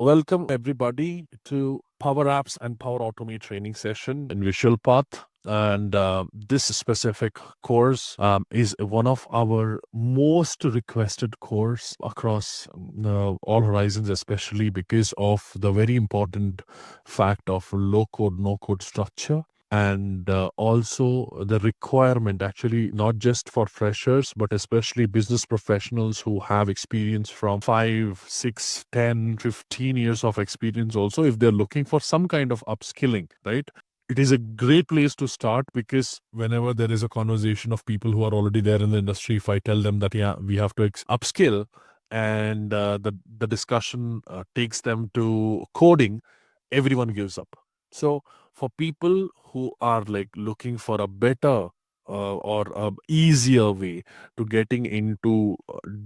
Welcome everybody to Power Apps and Power Automate training session in Visualpath. And this specific course is one of our most requested course across all horizons, especially because of the very important fact of low code, no code structure. And also the requirement, actually, not just for freshers, but especially business professionals who have experience from 5, 6, 10, 15 years of experience. Also, if they're looking for some kind of upskilling, right? It is a great place to start, because whenever there is a conversation of people who are already there in the industry, if I tell them that, yeah, we have to upskill, and the discussion takes them to coding, everyone gives up. So for people who are like looking for a better or a easier way to getting into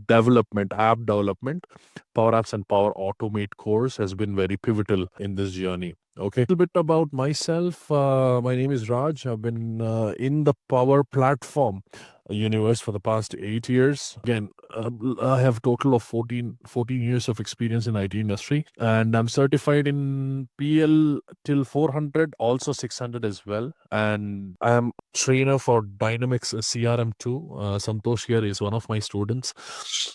development, app development, Power Apps and Power Automate course has been very pivotal in this journey. Okay, a little bit about myself. My name is Raj. I've been in the Power Platform universe for the past 8 years. Again, I have total of 14 years of experience in IT industry, and I'm certified in PL till 400, also 600 as well. And I am trainer for Dynamics CRM too. Santosh here is one of my students.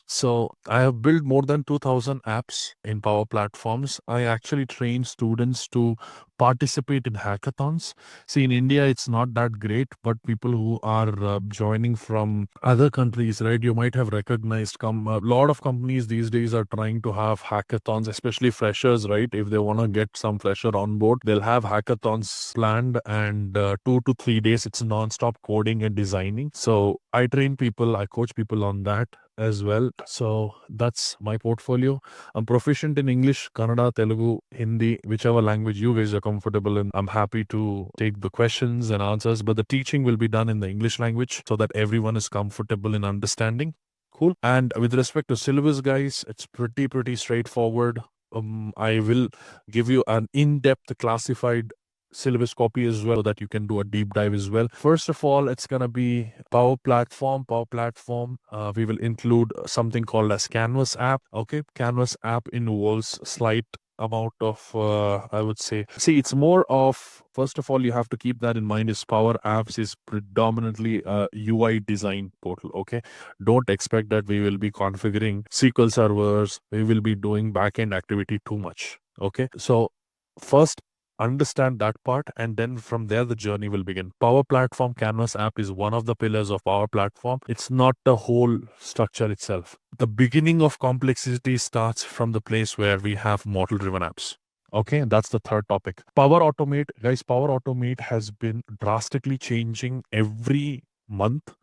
So I have built more than 2000 apps in Power Platforms. I actually train students to participate in hackathons. See, in India, it's not that great, but people who are joining from other countries, right? You might have recognized a lot of companies these days are trying to have hackathons, especially freshers, right? If they want to get some fresher on board, they'll have hackathons planned, and 2 to 3 days, it's non-stop coding and designing. So I train people, I coach people on that as well. So that's my portfolio. I'm proficient in English, Kannada, Telugu, Hindi, whichever language you guys are comfortable in. I'm happy to take the questions and answers, but the teaching will be done in the English language so that everyone is comfortable in understanding. Cool. And with respect to syllabus, guys, it's pretty straightforward. I will give you an in-depth classified syllabus copy as well, so that you can do a deep dive as well. First of all, it's gonna be Power Platform. We will include something called as Canvas app. Okay, Canvas app involves slight amount of I would say, see, it's more of, first of all, you have to keep that in mind, is Power Apps is predominantly a UI design portal. Okay, don't expect that we will be configuring SQL servers, we will be doing backend activity too much. Okay, so first understand that part, and then from there the journey will begin. Power Platform Canvas app is one of the pillars of Power Platform. It's not the whole structure itself. The beginning of complexity starts from the place where we have model driven apps. Okay, that's the third topic. Power Automate, guys, Power Automate has been drastically changing every month,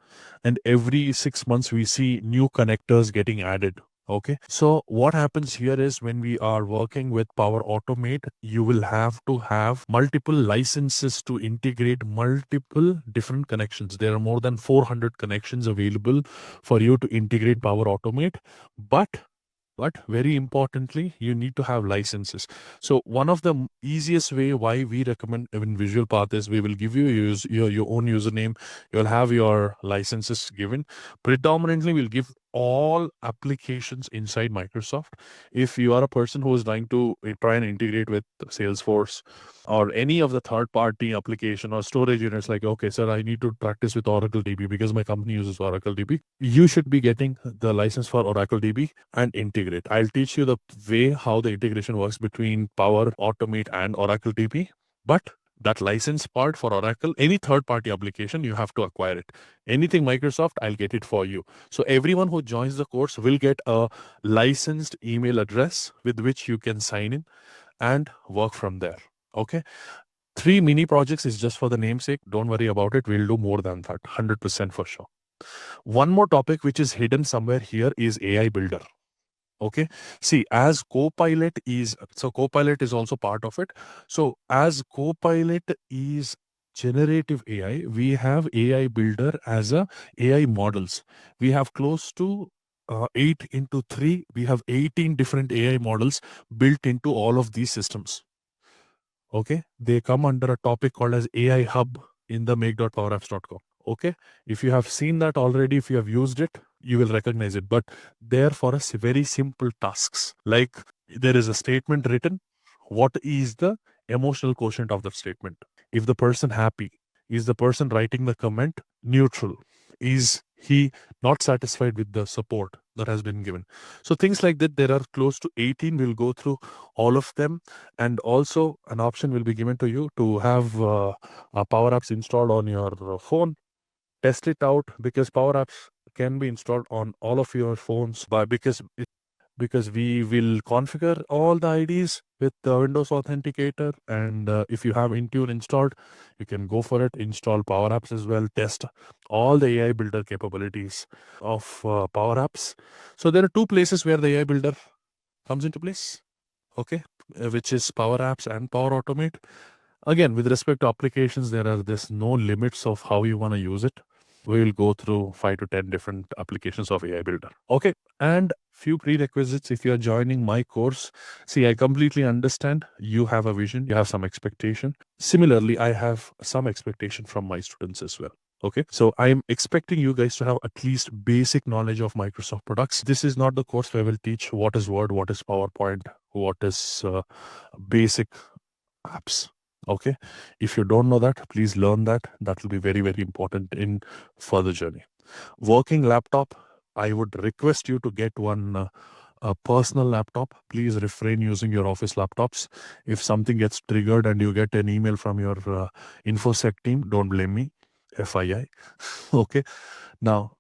and every 6 months we see new connectors getting added. Okay, so what happens here is, when we are working with Power Automate, you will have to have multiple licenses to integrate multiple different connections. There are more than 400 connections available for you to integrate Power Automate, but very importantly, you need to have licenses. So one of the easiest way why we recommend in Visualpath is, we will give you your own username. You'll have your licenses given. Predominantly, we'll give all applications inside Microsoft. If you are a person who is trying to try and integrate with Salesforce or any of the third-party application or storage units, like, okay, sir, I need to practice with Oracle DB because my company uses Oracle DB, you should be getting the license for Oracle DB and integrate. I'll teach you the way how the integration works between Power Automate and Oracle DB. But that license part for Oracle, any third-party application, you have to acquire it. Anything Microsoft, I'll get it for you. So everyone who joins the course will get a licensed email address with which you can sign in and work from there. Okay. 3 mini projects is just for the namesake. Don't worry about it. We'll do more than that. 100% for sure. One more topic which is hidden somewhere here is AI Builder. Okay. See, as Copilot is, so Copilot is also part of it. So as Copilot is generative AI, we have AI Builder as a AI models. We have close to 8 into 3. We have 18 different AI models built into all of these systems. Okay. They come under a topic called as AI Hub in the make.powerapps.com. Okay. If you have seen that already, if you have used it, you will recognize it. But they're for us very simple tasks, like there is a statement written. What is the emotional quotient of that statement? If the person happy, is the person writing the comment neutral? Is he not satisfied with the support that has been given? So things like that, there are close to 18. We'll go through all of them, and also an option will be given to you to have Power Apps installed on your phone. Test it out, because Power Apps can be installed on all of your phones by because we will configure all the IDs with the Windows Authenticator. And if you have Intune installed, you can go for it. Install Power Apps as well. Test all the AI Builder capabilities of Power Apps. So there are two places where the AI Builder comes into place. Okay, which is Power Apps and Power Automate. Again, with respect to applications, there's no limits of how you want to use it. We will go through 5 to 10 different applications of AI Builder. Okay, and few prerequisites if you are joining my course. See, I completely understand you have a vision, you have some expectation. Similarly, I have some expectation from my students as well. Okay, so I'm expecting you guys to have at least basic knowledge of Microsoft products. This is not the course where I will teach what is Word, what is PowerPoint, what is basic apps. Okay, if you don't know that, please learn that. That will be very, very important in further journey. Working laptop, I would request you to get one a personal laptop. Please refrain using your office laptops. If something gets triggered and you get an email from your infosec team, don't blame me. FII. Okay, now,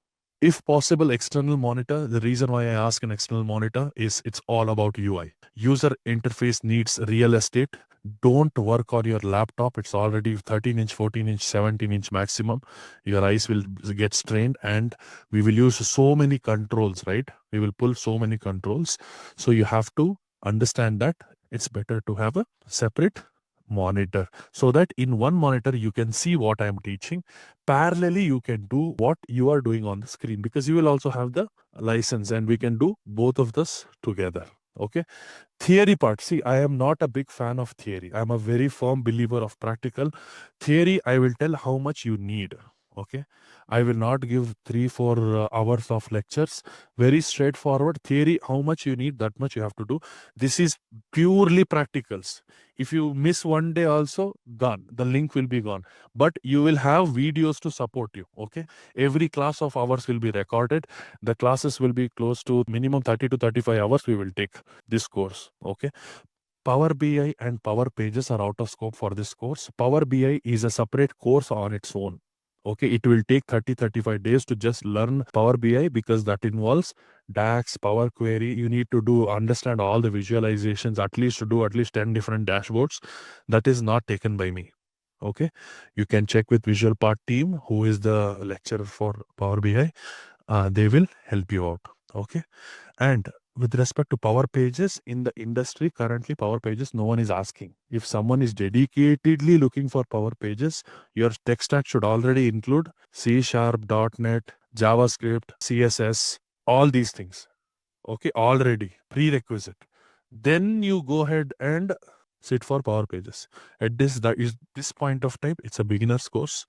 if possible, external monitor. The reason why I ask an external monitor is it's all about UI. User interface needs real estate. Don't work on your laptop. It's already 13-inch, 14-inch, 17-inch maximum. Your eyes will get strained, and we will use so many controls, right? We will pull so many controls. So you have to understand that it's better to have a separate monitor, so that in one monitor you can see what I am teaching. Parallelly, you can do what you are doing on the screen, because you will also have the license, and we can do both of this together. Okay, theory part. See, I am not a big fan of theory. I'm a very firm believer of practical. Theory, I will tell how much you need. Okay, I will not give 3-4 hours of lectures. Very straightforward theory. How much you need, that much you have to do. This is purely practicals. If you miss one day also, gone. The link will be gone. But you will have videos to support you. Okay, every class of ours will be recorded. The classes will be close to minimum 30 to 35 hours we will take this course. Okay, Power BI and Power Pages are out of scope for this course. Power BI is a separate course on its own. Okay, it will take 30-35 days to just learn Power BI, because that involves DAX, Power Query. You need to understand all the visualizations, at least to do at least 10 different dashboards. That is not taken by me. Okay, you can check with Visualpath team, who is the lecturer for Power BI. They will help you out. Okay, and with respect to Power Pages, in the industry currently, Power Pages, no one is asking. If someone is dedicatedly looking for Power Pages, your tech stack should already include C#, .NET, JavaScript, CSS, all these things. Okay, already prerequisite. Then you go ahead and sit for Power Pages. At this point of time, it's a beginner's course.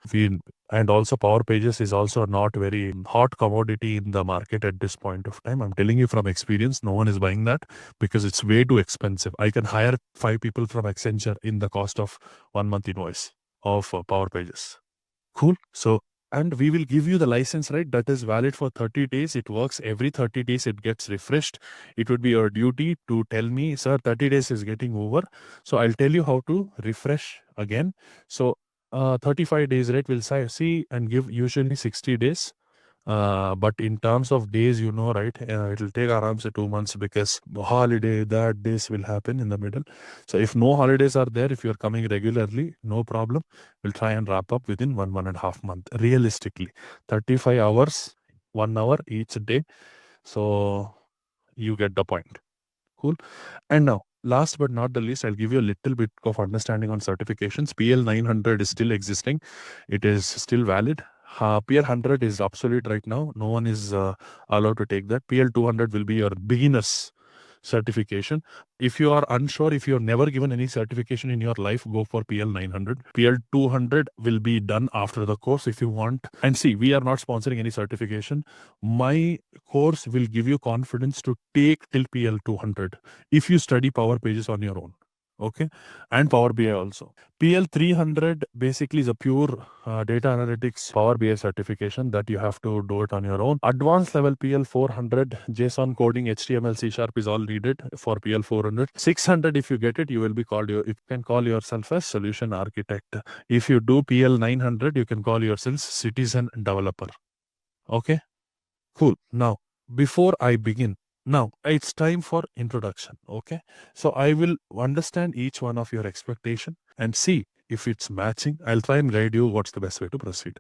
And also Power Pages is also not very hot commodity in the market at this point of time. I'm telling you from experience, no one is buying that because it's way too expensive. I can hire 5 people from Accenture in the cost of 1 month invoice of Power Pages. Cool. So, and we will give you the license, right? That is valid for 30 days. It works every 30 days. It gets refreshed. It would be your duty to tell me, sir, 30 days is getting over. So I'll tell you how to refresh again. So 35 days, right? We'll see and give usually 60 days. But in terms of days, right, it'll take around 2 months, because holiday, that days will happen in the middle. So if no holidays are there, if you're coming regularly, no problem. We'll try and wrap up within 1.5 month. Realistically, 35 hours, 1 hour each day. So you get the point. Cool. And now, last but not the least, I'll give you a little bit of understanding on certifications. PL 900 is still existing. It is still valid. PL 100 is obsolete right now. No one is allowed to take that. PL 200 will be your beginners certification. If you are unsure, if you've never given any certification in your life, go for PL 900. PL 200 will be done after the course if you want. And see, we are not sponsoring any certification. My course will give you confidence to take till PL 200 if you study Power Pages on your own. Okay, and Power BI also. PL 300 basically is a pure data analytics Power BI certification that you have to do it on your own. Advanced level PL 400 JSON coding, HTML, C# is all needed for PL 400. 600, if you get it, you will be called, you can call yourself a solution architect. If you do PL 900, you can call yourself citizen developer. Okay, cool. Now, before I begin, now it's time for introduction. Okay, so I will understand each one of your expectation and see if it's matching. I'll try and guide you what's the best way to proceed.